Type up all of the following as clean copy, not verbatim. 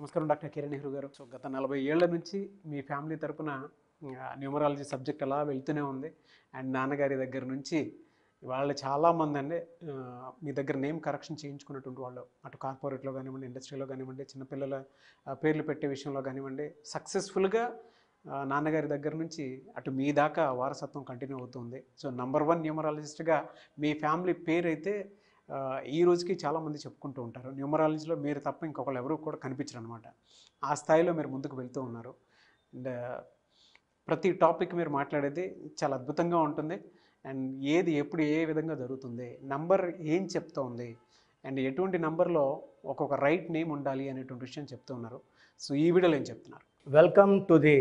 నమస్కారం డాక్టర్ కిరణ్ నెహ్రూ గారు. సో గత 40 ఏళ్ల నుంచి మీ ఫ్యామిలీ తరపున న్యూమరాలజీ సబ్జెక్ట్ అలా వెళ్తూనే ఉంది. అండ్ నాన్నగారి దగ్గర నుంచి వాళ్ళు చాలామంది అండి మీ దగ్గర నేమ్ కరెక్షన్ చేయించుకున్నటువంటి వాళ్ళు, అటు కార్పొరేట్లో కానివ్వండి, ఇండస్ట్రీలో కానివ్వండి, చిన్నపిల్లల పేర్లు పెట్టే విషయంలో కానివ్వండి, సక్సెస్ఫుల్గా నాన్నగారి దగ్గర నుంచి అటు మీ దాకా వారసత్వం కంటిన్యూ అవుతుంది. సో నంబర్ 1 న్యూమరాలజిస్ట్గా మీ ఫ్యామిలీ పేరు అయితే ఈ రోజుకి చాలామంది చెప్పుకుంటూ ఉంటారు. న్యూమరాలజీలో మీరు తప్ప ఇంకొకళ్ళు ఎవరు కూడా కనిపించరు అనమాట. ఆ స్థాయిలో మీరు ముందుకు వెళ్తూ ఉన్నారు. అండ్ ప్రతి టాపిక్ మీరు మాట్లాడేది చాలా అద్భుతంగా ఉంటుంది. అండ్ ఏది ఎప్పుడు ఏ విధంగా జరుగుతుంది, నంబర్ ఏం చెప్తోంది, అండ్ ఎటువంటి నంబర్లో ఒక్కొక్క రైట్ నేమ్ ఉండాలి అనేటువంటి విషయం చెప్తూ ఉన్నారు. సో ఈ వీడియోలో ఏం చెప్తున్నారు? Welcome to the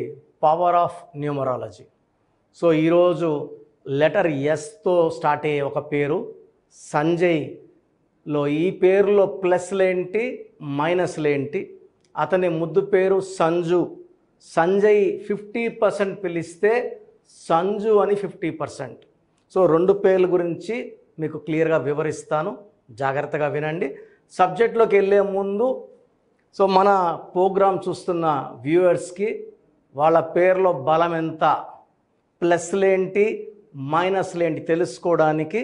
power of numerology. So ఈరోజు లెటర్ ఎస్తో స్టార్ట్ అయ్యే ఒక పేరు సంజయ్లో, ఈ పేరులో ప్లస్లేంటి మైనస్లేంటి, అతని ముద్దు పేరు సంజు. సంజయ్ 50% పిలిస్తే సంజు అని 50%. సో 2 పేర్ల గురించి మీకు క్లియర్గా వివరిస్తాను, జాగ్రత్తగా వినండి. సబ్జెక్ట్లోకి వెళ్ళే ముందు సో మన ప్రోగ్రామ్ చూస్తున్న వ్యూవర్స్కి వాళ్ళ పేర్లో బలం ఎంత, ప్లస్లేంటి మైనస్లేంటి తెలుసుకోవడానికి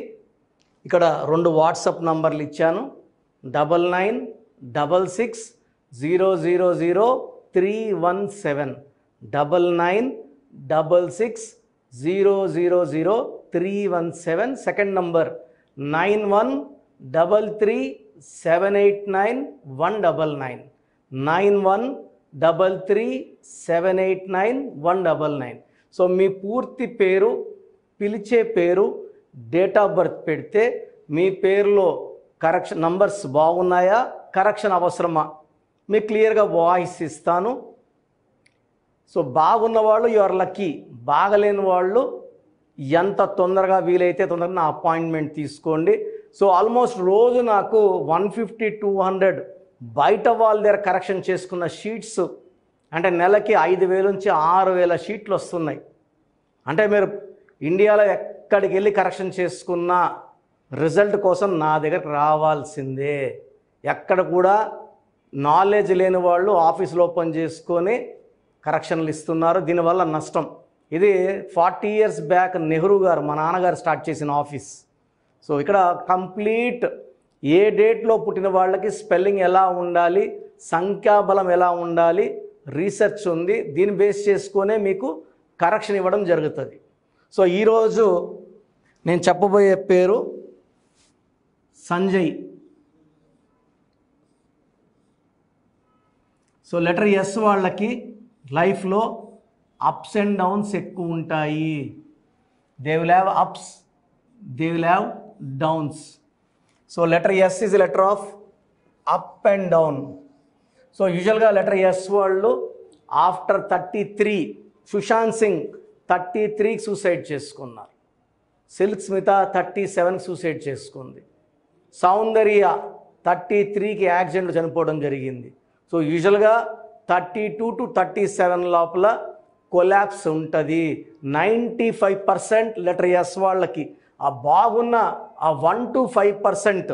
ఇక్కడ 2 వాట్సాప్ నంబర్లు ఇచ్చాను. 9966000317, 9966000317. Second number 9133789199, 9133789199. సో మీ పూర్తి పేరు, పిలిచే పేరు, డేట్ ఆఫ్ బర్త్ పెడితే మీ పేరులో కరెక్షన్ నంబర్స్ బాగున్నాయా, కరెక్షన్ అవసరమా, మీకు క్లియర్గా వాయిస్ ఇస్తాను. సో బాగున్న వాళ్ళు యు ఆర్ లక్కీ, బాగలేని వాళ్ళు ఎంత తొందరగా వీలైతే తొందరగా నా అపాయింట్మెంట్ తీసుకోండి. సో ఆల్మోస్ట్ రోజు నాకు 150-200 బయట వాళ్ళ దగ్గర కరెక్షన్ చేసుకున్న షీట్స్, అంటే నెలకి 5,000 నుంచి 6,000 షీట్లు వస్తున్నాయి. అంటే మీరు ఇండియాలో ఎక్కడికి వెళ్ళి కరెక్షన్ చేసుకున్న రిజల్ట్ కోసం నా దగ్గరకు రావాల్సిందే. ఎక్కడ కూడా నాలెడ్జ్ లేని వాళ్ళు ఆఫీసులో ఓపెన్ చేసుకొని కరెక్షన్లు ఇస్తున్నారు, దీనివల్ల నష్టం. ఇది 40 years బ్యాక్ నెహ్రూ గారు, మా నాన్నగారు స్టార్ట్ చేసిన ఆఫీస్. సో ఇక్కడ కంప్లీట్ ఏ డేట్లో పుట్టిన వాళ్ళకి స్పెల్లింగ్ ఎలా ఉండాలి, సంఖ్యాబలం ఎలా ఉండాలి, రీసెర్చ్ ఉంది. దీన్ని బేస్ చేసుకొనే మీకు కరెక్షన్ ఇవ్వడం జరుగుతుంది. సో ఈరోజు నేను చెప్పబోయే పేరు సంజయ్. సో లెటర్ ఎస్ వాళ్ళకి లైఫ్లో అప్స్ అండ్ డౌన్స్ ఎక్కువ ఉంటాయి. They will have ups, they will have downs. So letter S is letter of up and down. So యూజువల్గా లెటర్ ఎస్ వాళ్ళు ఆఫ్టర్ 33, సుశాంత్ సింగ్ 33కి సూసైడ్ చేసుకున్నారు. సిల్క్ స్మిత 37కి సూసైడ్ చేసుకుంది. సౌందర్య 33కి యాక్సిడెంట్లో చనిపోవడం జరిగింది. సో యూజువల్గా 32 to 37 లోపల కొలాప్స్ ఉంటుంది. 95% లెటర్ ఎస్ వాళ్ళకి. ఆ బాగున్న ఆ 1 to 5%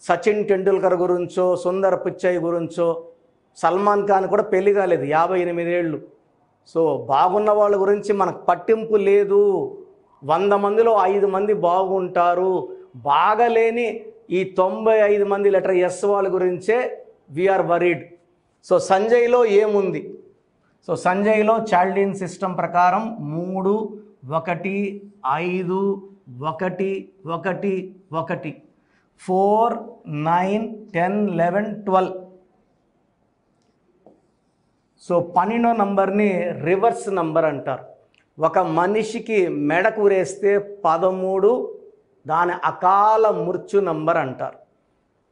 సచిన్ టెండూల్కర్ గురించో, సుందర్ పిచ్చయ్ గురించో, సల్మాన్ ఖాన్ కూడా పెళ్లి కాలేదు, 58 ఏళ్ళు. సో బాగున్న వాళ్ళ గురించి మనకు పట్టింపు లేదు. 100 మందిలో 5 మంది బాగుంటారు. బాగలేని ఈ 95 మంది లెటర్ ఎస్ వాళ్ళ గురించే వీఆర్ వరీడ్. సో సంజయ్లో ఏముంది? సో సంజయ్లో చాల్డిన్ సిస్టమ్ ప్రకారం 3, 1, 5, 1, 1, 1, 4, 9, 10, 11, 12. సో 12వ నంబర్ని రివర్స్ నంబర్ అంటారు. ఒక మనిషికి మెడకు ఉరేస్తే 13, దాని అకాల మృత్యు నంబర్ అంటారు.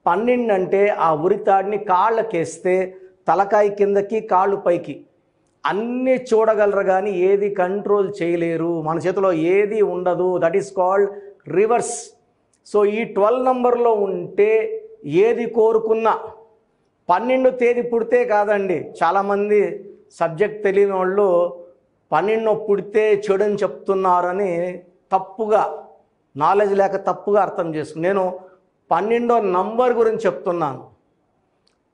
12 అంటే ఆ ఉరితాడిని కాళ్ళకేస్తే తలకాయ కిందకి, కాళ్ళు పైకి అన్నీ చూడగలరు కానీ ఏది కంట్రోల్ చేయలేరు. మన చేతిలో ఏది ఉండదు. That is called reverse. So ఈ 12 నంబర్లో ఉంటే ఏది కోరుకున్నా, 12 తేదీ పుడితే కాదండి. చాలామంది సబ్జెక్ట్ తెలియని వాళ్ళు 12 పుడితే చెడు అని చెప్తున్నారని తప్పుగా, నాలెడ్జ్ లేక తప్పుగా అర్థం చేసుకుని నేను 12వ నంబర్ గురించి చెప్తున్నాను.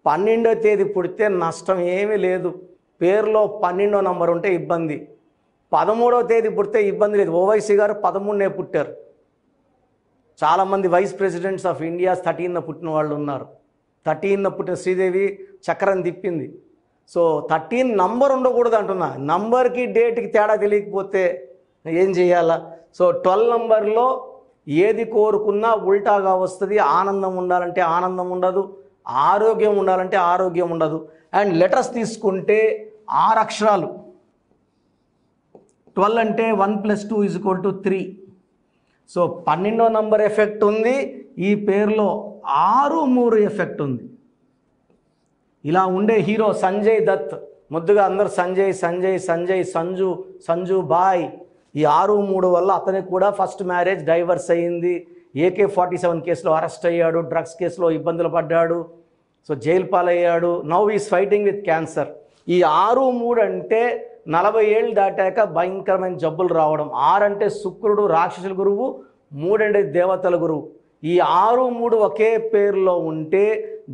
12వ తేదీ పుడితే నష్టం ఏమీ లేదు. పేరులో 12వ నంబర్ ఉంటే ఇబ్బంది. 13వ తేదీ పుడితే ఇబ్బంది లేదు. ఓవైసీ గారు 13నే పుట్టారు. చాలామంది వైస్ ప్రెసిడెంట్స్ ఆఫ్ ఇండియా 13న పుట్టిన వాళ్ళు ఉన్నారు. 13న పుట్టిన శ్రీదేవి చక్రం తిప్పింది. సో 13 నంబర్ ఉండకూడదు అంటున్నా. నంబర్కి డేట్కి తేడా తెలియకపోతే ఏం చేయాలా? సో 12 నంబర్లో ఏది కోరుకున్నా ఉల్టాగా వస్తుంది. ఆనందం ఉండాలంటే ఆనందం ఉండదు, ఆరోగ్యం ఉండాలంటే ఆరోగ్యం ఉండదు. అండ్ లెటర్స్ తీసుకుంటే 6 అక్షరాలు. 12 అంటే 1 + 2 = 3. సో 12వ నంబర్ ఎఫెక్ట్ ఉంది. ఈ పేరులో 6, 3 ఎఫెక్ట్ ఉంది. ఇలా ఉండే హీరో సంజయ్ దత్, ముద్దుగా అందరూ సంజయ్ సంజయ్ సంజయ్ సంజు సంజు బాయ్. ఈ 6, 3 వల్ల అతనికి కూడా ఫస్ట్ మ్యారేజ్ డైవర్స్ అయ్యింది. AK-47 కేసులో అరెస్ట్ అయ్యాడు. డ్రగ్స్ కేసులో ఇబ్బందులు పడ్డాడు. సో జైలు పాలయ్యాడు. Now is fighting with cancer. ఈ 6, 3 అంటే 40 ఏళ్ళు దాటాక భయంకరమైన జబ్బులు రావడం. 6 అంటే శుక్రుడు రాక్షసుల గురువు, 3 అంటే దేవతల గురువు. ఈ 6, 3 ఒకే పేరులో ఉంటే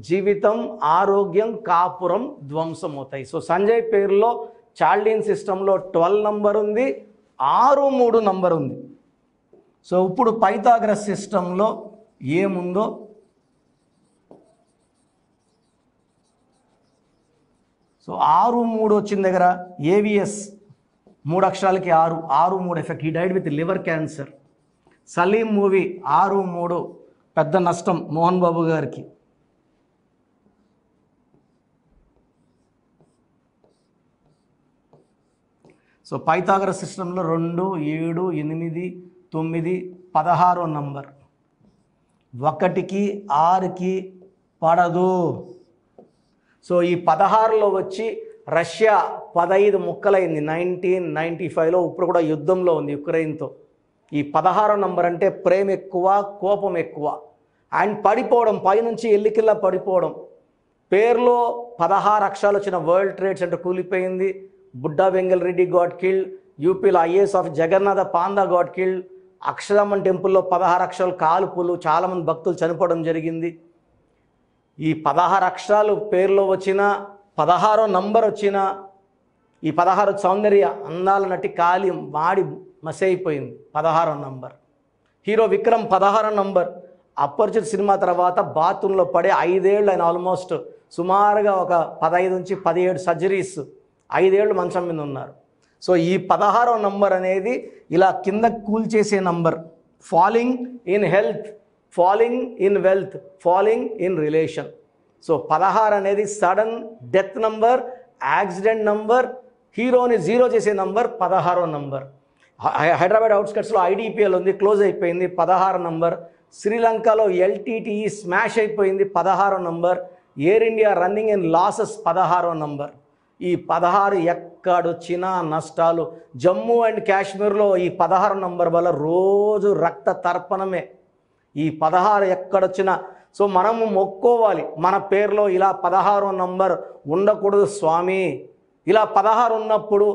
జీవితం, ఆరోగ్యం, కాపురం ధ్వంసం అవుతాయి. సో సంజయ్ పేరులో చాల్డీన్ సిస్టంలో 12 నంబర్ ఉంది, 6, 3 నంబర్ ఉంది. సో ఇప్పుడు పైథాగరస్ సిస్టంలో ఏముందో సో 6, 3 వచ్చిన దగ్గర AVS 3 అక్షరాలకి 6, 6, 3 ఎఫెక్ట్. ఈ died with liver cancer. Saleem movie 6, 3 పెద్ద నష్టం మోహన్ బాబు గారికి. సో పైథాగరస్ సిస్టంలో 2, 7, 8, 9, 16 నంబర్. 1కి 6కి పడదు. సో ఈ 16లో వచ్చి రష్యా 15 ముక్కలైంది 1995లో. ఇప్పుడు కూడా యుద్ధంలో ఉంది యుక్రెయిన్తో. ఈ 16 నంబర్ అంటే ప్రేమ ఎక్కువ, కోపం ఎక్కువ. అండ్ పడిపోవడం, పైనుంచి ఎల్లికిల్లా పడిపోవడం. పేరులో 16 అక్షరాలు వచ్చిన వరల్డ్ ట్రేడ్ సెంటర్ కూలిపోయింది. Budda Vengal Reddy got killed. యూపీలో IAS of Jagannatha Panda got killed. Aksharamman టెంపుల్లో 16 అక్షరాలు కాల్పులు, చాలామంది భక్తులు చనిపోవడం జరిగింది. ఈ 16 అక్షరాలు పేరులో వచ్చిన, 16వ నంబర్ వచ్చిన, ఈ 16 సౌందర్య అందాల నటి కాలి మాడి మసైపోయింది. 16వ నంబర్. హీరో విక్రమ్ 16వ నంబర్. అపరిచిత సినిమా తర్వాత బాత్రూంలో పడే 5 ఏళ్ళు ఆయన ఆల్మోస్ట్ సుమారుగా ఒక 15 నుంచి 17 సర్జరీస్, 5 ఏళ్ళు మంచం మీద ఉన్నారు. సో ఈ 16వ నంబర్ అనేది ఇలా కింద కూల్చేసే number. Falling in health, falling in wealth, falling in relation. So 16 అనేది sudden death number, accident number, హీరోని 0 చేసే నంబర్ 16వ నంబర్. హైదరాబాద్ అవుట్స్కట్స్లో IDPL ఉంది, క్లోజ్ అయిపోయింది 16 నంబర్. శ్రీలంకలో LTTE స్మాష్ అయిపోయింది 16వ number. Air India running in losses 16వ నంబర్. ఈ 16 ఎక్కడొచ్చినా నష్టాలు. జమ్మూ అండ్ కాశ్మీర్లో ఈ 16 నంబర్ వల్ల రోజు రక్త తర్పణమే. ఈ 16 ఎక్కడొచ్చినా. సో మనము మొక్కోవాలి, మన పేరులో ఇలా 16వ నంబర్ ఉండకూడదు స్వామి. ఇలా 16 ఉన్నప్పుడు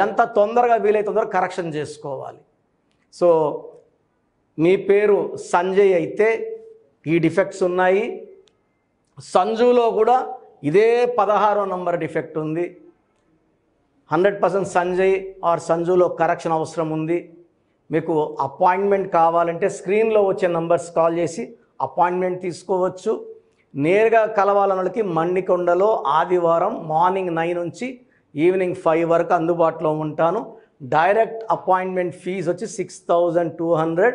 ఎంత తొందరగా వీలైతే తొందరగా కరెక్షన్ చేసుకోవాలి. సో మీ పేరు సంజయ్ అయితే ఈ డిఫెక్ట్స్ ఉన్నాయి. సంజులో కూడా ఇదే 16వ నంబర్ డిఫెక్ట్ ఉంది. 100% సంజయ్ ఆర్ సంజులో కరెక్షన్ అవసరం ఉంది. మీకు అపాయింట్మెంట్ కావాలంటే స్క్రీన్లో వచ్చే నంబర్స్ కాల్ చేసి అపాయింట్మెంట్ తీసుకోవచ్చు. నేరుగా కలవాలన్న వాళ్ళకి మణికొండలో ఆదివారం మార్నింగ్ 9 నుంచి ఈవినింగ్ 5 వరకు అందుబాటులో ఉంటాను. డైరెక్ట్ అపాయింట్మెంట్ ఫీజు వచ్చి 6200.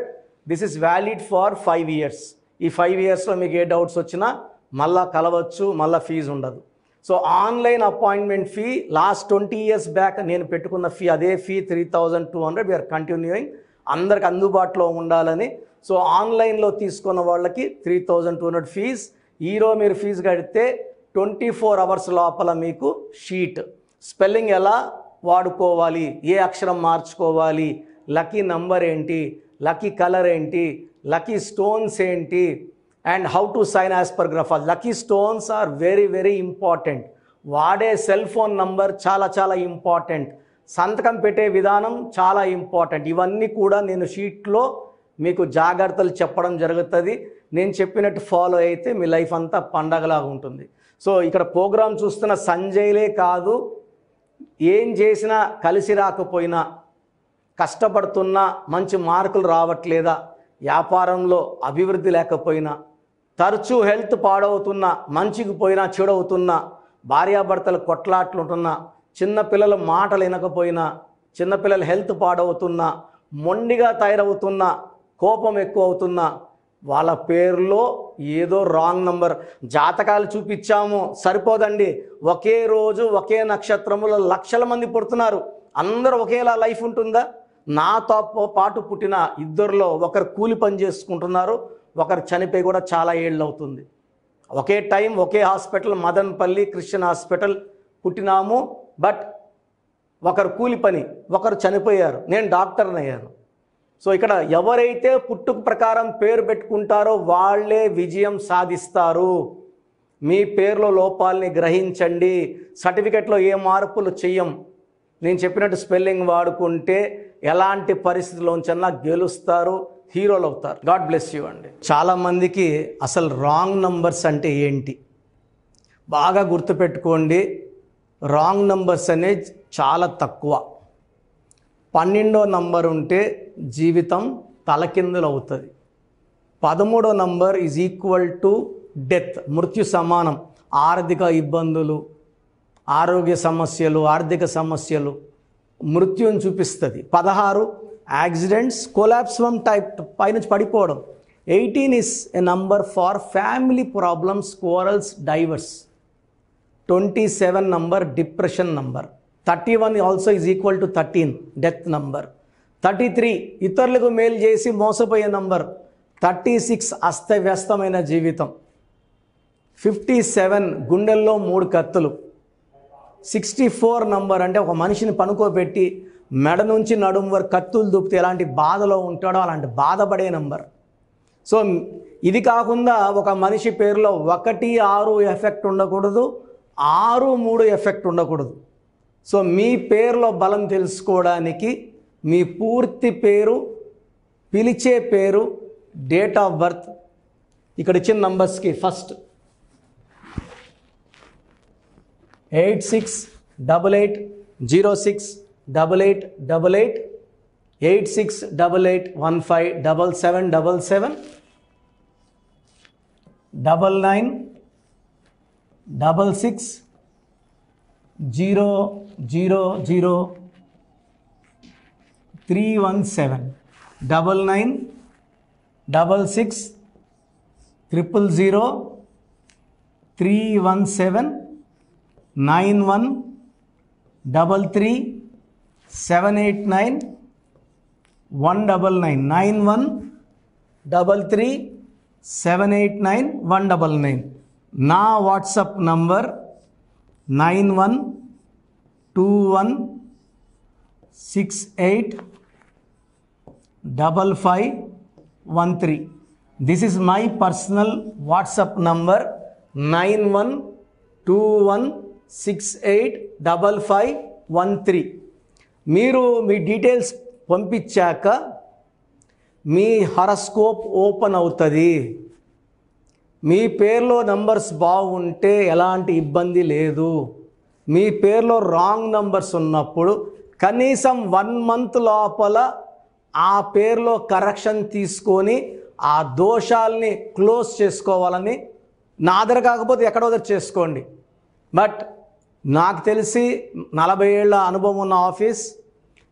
This is valid for 5 years. ఈ 5 yearsలో మీకు ఏ డౌట్స్ వచ్చినా మళ్ళా కలవచ్చు, మళ్ళీ ఫీజు ఉండదు. So online appointment fee last 20 years back నేను పెట్టుకున్న ఫీ, అదే ఫీ 3200. వీఆర్ కంటిన్యూయింగ్, అందరికి అందుబాటులో ఉండాలని. సో ఆన్లైన్లో తీసుకున్న వాళ్ళకి 3200 ఫీజ్. ఈరోజు మీరు ఫీజు కడితే 24 hours లోపల మీకు షీట్, స్పెల్లింగ్ ఎలా వాడుకోవాలి, ఏ అక్షరం మార్చుకోవాలి, లక్కీ నంబర్ ఏంటి, లక్కీ కలర్ ఏంటి, లక్కీ స్టోన్స్ ఏంటి, and how to sign as per graph. Lucky stones are very very important. వాడే సెల్ ఫోన్ నంబర్ చాలా చాలా ఇంపార్టెంట్. సంతకం పెట్టే విధానం చాలా ఇంపార్టెంట్. ఇవన్నీ కూడా నేను షీట్లో మీకు జాగ్రత్తలు చెప్పడం జరుగుతుంది. నేను చెప్పినట్టు ఫాలో అయితే మీ లైఫ్ అంతా పండగలాగా ఉంటుంది. సో ఇక్కడ ప్రోగ్రాం చూస్తున్న సంజయ్లే కాదు, ఏం చేసినా కలిసి రాకపోయినా, కష్టపడుతున్నా మంచి మార్కులు రావట్లేదా, వ్యాపారంలో అభివృద్ధి లేకపోయినా, తరచూ హెల్త్ పాడవుతున్నా, మంచికి పోయినా చెడవుతున్నా, భార్యాభర్తలు కొట్లాట్లు ఉంటున్నా, చిన్నపిల్లల మాటలు వినకపోయినా, చిన్నపిల్లల హెల్త్ పాడవుతున్నా, మొండిగా తయారవుతున్నా, కోపం ఎక్కువ అవుతున్నా, వాళ్ళ పేరులో ఏదో రాంగ్ నంబర్. జాతకాలు చూపించాము సరిపోదండి, ఒకే రోజు ఒకే నక్షత్రములో లక్షల మంది పుడుతున్నారు. అందరూ ఒకేలా లైఫ్ ఉంటుందా? నాతో పాటు పుట్టిన ఇద్దరిలో ఒకరు కూలి పని చేసుకుంటున్నారు, ఒకరు చనిపోయి కూడా చాలా ఏళ్ళు అవుతుంది. ఒకే టైం ఒకే హాస్పిటల్ మదన్పల్లి క్రిస్టియన్ హాస్పిటల్ పుట్టినాము, బట్ ఒకరు కూలి పని, ఒకరు చనిపోయారు, నేను డాక్టర్ని అయ్యాను. సో ఇక్కడ ఎవరైతే పుట్టుక ప్రకారం పేరు పెట్టుకుంటారో వాళ్ళే విజయం సాధిస్తారు. మీ పేరులో లోపాలని గ్రహించండి. సర్టిఫికెట్లో ఏ మార్పులు చెయ్యం. నేను చెప్పినట్టు స్పెల్లింగ్ వాడుకుంటే ఎలాంటి పరిస్థితుల్లోంచన్నా గెలుస్తారు, హీరోలు అవుతారు. గాడ్ బ్లెస్ యూ అండి. చాలామందికి అసలు రాంగ్ నంబర్స్ అంటే ఏంటి బాగా గుర్తుపెట్టుకోండి. రాంగ్ నంబర్స్ అనేది చాలా తక్కువ. 12వ నంబర్ ఉంటే జీవితం తలకిందులు అవుతుంది. 13వ number is equal to death, మృత్యు సమానం. ఆర్థిక ఇబ్బందులు, ఆరోగ్య సమస్యలు, ఆర్థిక సమస్యలు మృత్యుని చూపిస్తుంది. 16 యాక్సిడెంట్స్, కొలాప్స్ ఫ్రమ్ టైప్ పైనుంచి పడిపోవడం. 18 is a number far family problems, quarrels, divorce. 27 number depression number. 31 also is equal to 13 death number. 33 ఇతరులకు మేలు చేసి మోసపోయే నంబర్. 36 అస్తవ్యస్తమైన జీవితం. 57 గుండెల్లో 3 కత్తులు. 64 నంబర్ అంటే ఒక మనిషిని పనుకోబెట్టి మెడ నుంచి నడుము వరకు కత్తులు దూపితే ఎలాంటి బాధలో ఉంటాడో అలాంటి బాధపడే నంబర్. సో ఇది కాకుండా ఒక మనిషి పేరులో 1, 6 ఎఫెక్ట్ ఉండకూడదు, 6, 3 ఎఫెక్ట్ ఉండకూడదు. సో మీ పేరులో బలం తెలుసుకోవడానికి మీ పూర్తి పేరు, పిలిచే పేరు, డేట్ ఆఫ్ బర్త్, ఇక్కడ ఇచ్చిన నంబర్స్కి ఫస్ట్ 8688068888, 8688157777, 9966000317, 9966000317, 9133789199, 9133789199. నా WhatsApp number 9121685513. This is my personal WhatsApp number 9121685513. మీరు మీ డీటెయిల్స్ పంపించాక మీ హరస్కోప్ ఓపెన్ అవుతుంది. మీ పేరులో నంబర్స్ బాగుంటే ఎలాంటి ఇబ్బంది లేదు. మీ పేరులో రాంగ్ నంబర్స్ ఉన్నప్పుడు కనీసం 1 మంత్ లోపల ఆ పేరులో కరెక్షన్ తీసుకొని ఆ దోషాలని క్లోజ్ చేసుకోవాలని, నా దగ్గర కాకపోతే ఎక్కడో దగ్గర చేసుకోండి. బట్ నాకు తెలిసి 40 ఏళ్ళ అనుభవం ఉన్న ఆఫీస్,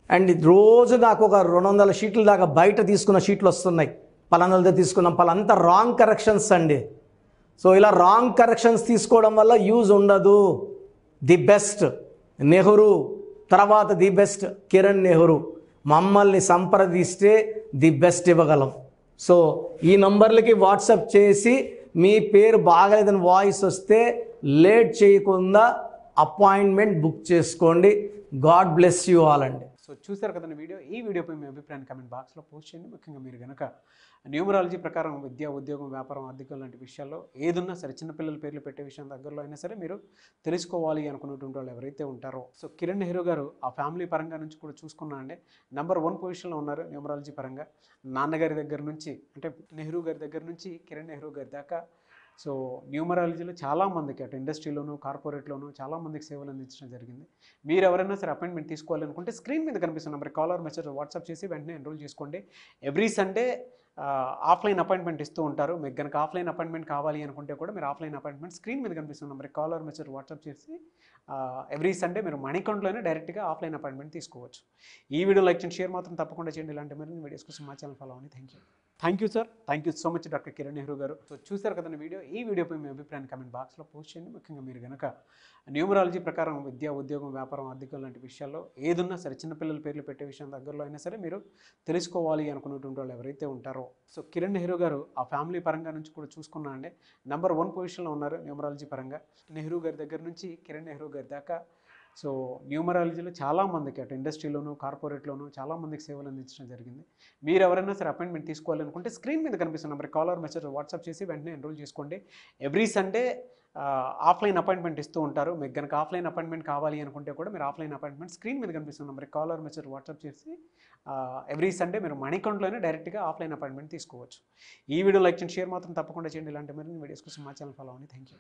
అండ్ రోజు నాకు ఒక 200 షీట్ల దాకా బయట తీసుకున్న షీట్లు వస్తున్నాయి. పలానాలతో తీసుకున్నాం, పలానంతా రాంగ్ కరెక్షన్స్ అండి. సో ఇలా రాంగ్ కరెక్షన్స్ తీసుకోవడం వల్ల యూజ్ ఉండదు. ది బెస్ట్ నెహ్రూ, తర్వాత ది బెస్ట్ కిరణ్ నెహ్రూ, మమ్మల్ని సంప్రదిస్తే ది బెస్ట్ ఇవ్వగలం. సో ఈ నంబర్లకి వాట్సాప్ చేసి మీ పేరు బాగలేదని వాయిస్ వస్తే లేట్ చేయకుండా అపాయింట్మెంట్ బుక్ చేసుకోండి. గాడ్ బ్లెస్ యూ ఆల్ అండి. సో చూసారు కదండి వీడియో. ఈ వీడియోపై మీ అభిప్రాయాన్ని కామెంట్ బాక్స్లో పోస్ట్ చేయండి. ముఖ్యంగా మీరు కనుక న్యూమరాలజీ ప్రకారం విద్య, ఉద్యోగం, వ్యాపారం, ఆర్థికం లాంటి విషయాల్లో ఏదున్నా సరే, చిన్నపిల్లల పేర్లు పెట్టే విషయం దగ్గరలో అయినా సరే మీరు తెలుసుకోవాలి అనుకున్నటువంటి వాళ్ళు ఎవరైతే ఉంటారో, సో కిరణ్ నెహ్రూ గారు ఆ ఫ్యామిలీ పరంగా నుంచి కూడా చూసుకున్నా అండి నంబర్ 1 పొజిషన్లో ఉన్నారు న్యూమరాలజీ పరంగా. నాన్నగారి దగ్గర నుంచి, అంటే నెహ్రూ గారి దగ్గర నుంచి కిరణ్ నెహ్రూ గారి దాకా సో న్యూమరాలజీలో చాలామందికి అటు ఇండస్ట్రీలోను కార్పొరేట్లోను చాలామందికి సేవలు అందించడం జరిగింది. మీరు ఎవరైనా సరే అపాయింట్మెంట్ తీసుకోవాలనుకుంటే స్క్రీన్ మీద కనిపిస్తున్న number call or message WhatsApp చేసి వెంటనే ఎన్రోల్ చేసుకోండి. ఎవ్రీ సండే ఆఫ్లైన్ అపాయింట్మెంట్ ఇస్తూ ఉంటారు. మీకు కనుక ఆఫ్లైన్ అపాయింట్మెంట్ కావాలి అనుకుంటే కూడా మీరు ఆఫ్లైన్ అపాయింట్మెంట్ స్క్రీన్ మీద కనిపిస్తున్న number call or message WhatsApp చేసి ఎవ్రీ సండే మీరు మణికొండలోనే డైరెక్ట్గా ఆఫ్లైన్ అపాయింట్మెంట్ తీసుకోవచ్చు. ఈ వీడియో లైక్ చేయండి, షేర్ మాత్రం తప్పకుండా చేయండి. ఇలాంటి మరిన్ని వీడియోస్ కోసం మా ఛానల్ ఫాలో అవ్వండి. Thank you sir. Thank you so much doctor Kiran Nehru గారు. సో చూసారు కదండి వీడియో. ఈ వీడియోపై మీ అభిప్రాయాన్ని కామెంట్ బాక్స్లో పోస్ట్ చేయండి. ముఖ్యంగా మీరు కనుక న్యూమరాలజీ ప్రకారం విద్య, ఉద్యోగం, వ్యాపారం, ఆర్థికం లాంటి విషయాల్లో ఏదున్నా సరే చిన్నపిల్లల పేర్లు పెట్టే విషయం దగ్గరలో అయినా సరే మీరు తెలుసుకోవాలి అనుకున్నటువంటి వాళ్ళు ఎవరైతే ఉంటారో, సో కిరణ్ నెహ్రూ గారు ఆ ఫ్యామిలీ పరంగా నుంచి కూడా చూసుకున్నా అండి నంబర్ 1 పొజిషన్లో ఉన్నారు న్యూమరాలజీ పరంగా. నెహ్రూ గారి దగ్గర నుంచి కిరణ్ నెహ్రూ గారి దాకా సో న్యూమరాలజీలో చాలామందికి అటు ఇండస్ట్రీలోను కార్పొరేట్లోను చాలామందికి సేవలు అందించడం జరిగింది. మీరు ఎవరైనా సరే అపాయింట్మెంట్ తీసుకోవాలనుకుంటే స్క్రీన్ మీద కనిపిస్తున్న number call or message WhatsApp చేసి వెంటనే ఎన్రోల్ చేసుకోండి. ఎవ్రీ సండే ఆఫ్లైన్ అపాయింట్మెంట్ ఇస్తూ ఉంటారు. మీకు కనుక ఆఫ్లైన్ అపాయింట్మెంట్ కావాలి అనుకుంటే కూడా మీరు ఆఫ్లైన్ అపాయింట్మెంట్ స్క్రీన్ మీద కనిపిస్తున్న number call or message WhatsApp చేసి ఎవ్రీ సండే మీరు మణికొండలోనే డైరెక్ట్గా ఆఫ్లైన్ అపాయింట్మెంట్ తీసుకోవచ్చు. ఈ వీడియో లైక్ చేయండి, షేర్ మాత్రం తప్పకుండా చేయండి. ఇలాంటి మరిన్ని వీడియోస్ కోసం మా ఛానల్ ఫాలో అవ్వండి. Thank you.